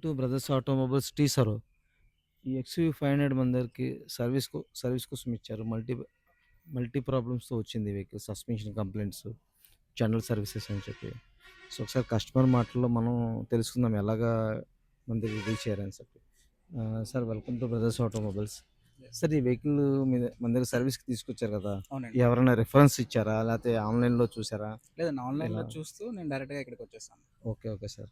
To brothers automobiles teaser. ఈ XUV 500 మన దగ్గరికి సర్వీస్ కోసం ఇచ్చారు. మల్టీ ప్రాబ్లమ్స్‌తో వచ్చింది ఈ vehicle. Suspension complaints, general services అని చెప్పి. సో, ఒకసారి కస్టమర్ మాటల్లో మనం తెలుసుకుందాం ఎలాగా మన దగ్గరికి రీచ్ అయ్యారని చెప్పి. Sir welcome to brothers automobiles. Yes. Sir ఈ వెహికల్ మన దగ్గర సర్వీస్‌కి తీసుకొచ్చారు కదా! అవునండి. ఎవరైనా రిఫరెన్స్ ఇచ్చారా? లేతే ఆన్‌లైన్‌లో చూసారా? లేదండి. ఎలా? ఆన్‌లైన్‌లో చూస్తూ నేను డైరెక్ట్‌గా ఇక్కడికొచ్చేసాను. ఓకే. Okay sir.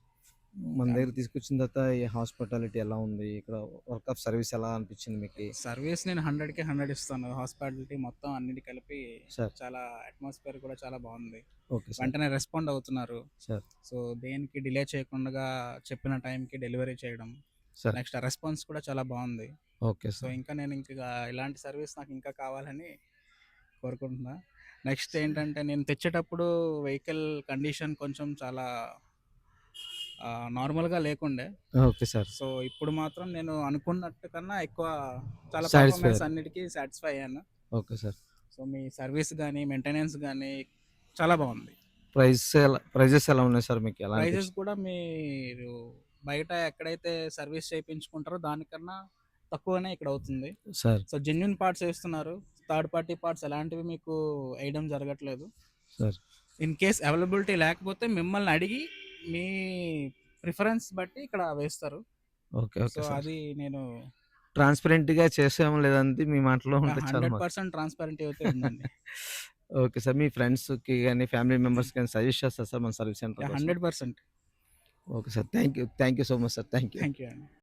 మన యాహ్! దగ్గర తీసుకొచ్చిన తర్వాత ఈ హాస్పిటాలిటీ ఎలా ఉంది? ఇక్కడ వర్క్ ఆఫ్ సర్వీస్ ఎలా అనిపించింది మీకి? సర్వీస్ నేను 100కి 100 ఇస్తాను. హాస్పిటాలిటీ మొత్తం అన్నిటి కలిపి సార్. చాలా అట్మాస్ఫియర్ కూడా చాలా బావుంది. Okay sir. వెంటనే రెస్పాండ్ అవుతున్నారు. సార్. సో, దేనికి డిలే చేయకుండగా చెప్పిన టైంకి డెలివరీ చేయడం. సార్. నెక్స్ట్ ఆ రెస్పాన్స్ కూడా చాలా బావుంది. Okay so, sir. ఇంకా నేను ఇలాంటి సర్వీస్ నాకు ఇంకా కావాలని కోరుకుంటున్నా. నెక్స్ట్ ఏంటంటే నేను తెచ్చేటప్పుడు వెహికల్ కండిషన్ కొంచెం చాలా నార్మల్‌గా లేకుండే. Okay sir. సో, ఇప్పుడు మాత్రం నేను అనుకున్నట్టు కన్నా ఎక్కువ చాలా సాటిస్ఫై పర్ఫార్మెన్స్ అయ్యారు. అన్నిటికి సాటిస్ఫై అయ్యాను. Okay sir. సో, మీ సర్వీస్ గాని, మెయింటెనెన్స్ గాని చాలా బావుంది. ప్రైజెస్ ఎలా ఉన్నాయి సార్ మీకు? ఎలా ప్రైజెస్ అనిపించింది? కూడా మీరు బయట ఎక్కడైతే సర్వీస్ చేపించుకుంటారో దానికన్నా తక్కువనే ఇక్కడ అవుతుంది. సార్. సో, జెన్యూన్ పార్ట్స్ ఏస్తున్నారు. థర్డ్ పార్టీ పార్ట్స్ ఎలాంటివి మీకు ఎయడం జరగట్లేదు. సార్. ఇన్ కేస్ అవైలబిలిటీ లేకపోతే మిమ్మల్ని అడిగి మీ ప్రిఫరెన్స్ బట్టి ఇక్కడ వేస్తారు. ఓకే. So, okay sir. అది నేను ట్రాన్స్‌పరెంట్‌గా చేసామో లేదంటే మీ మాటలో ఉంటే చాలు మాకు. 100% ట్రాన్స్‌పరెంటీ అయితే ఉందండి. Okay sir. మీ ఫ్రెండ్స్‌కి గాని, ఫ్యామిలీ మెంబర్స్‌కి గాని సజెస్ట్ చేస్తారా సార్ మన సర్వీస్ సెంటర్ యాహ్! కోసం? 100% okay sir. Thank you. Thank you so much sir. Thank you. Thank you అండి.